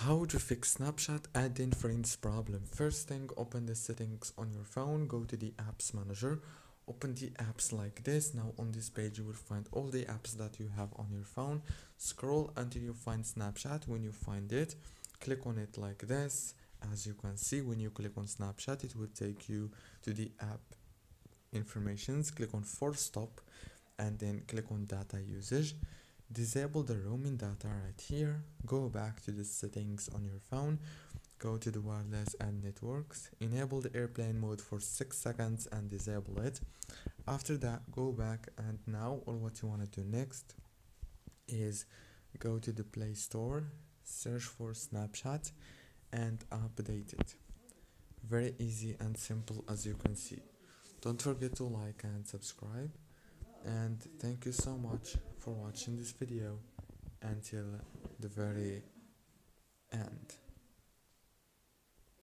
How to fix Snapchat add-in friends problem. First thing, open the settings on your phone, go to the apps manager, open the apps like this. Now on this page you will find all the apps that you have on your phone. Scroll until you find Snapchat. When you find it, click on it like this. As you can see, when you click on Snapchat, it will take you to the app informations. Click on force stop and then click on data usage. Disable the roaming data right here. Go back to the settings on your phone, go to the wireless and networks, enable the airplane mode for 6 seconds and disable it. After that, go back, and now all what you want to do next is go to the Play Store, search for Snapchat and update it. Very easy and simple, as you can see. Don't forget to like and subscribe, and thank you so much for watching this video until the very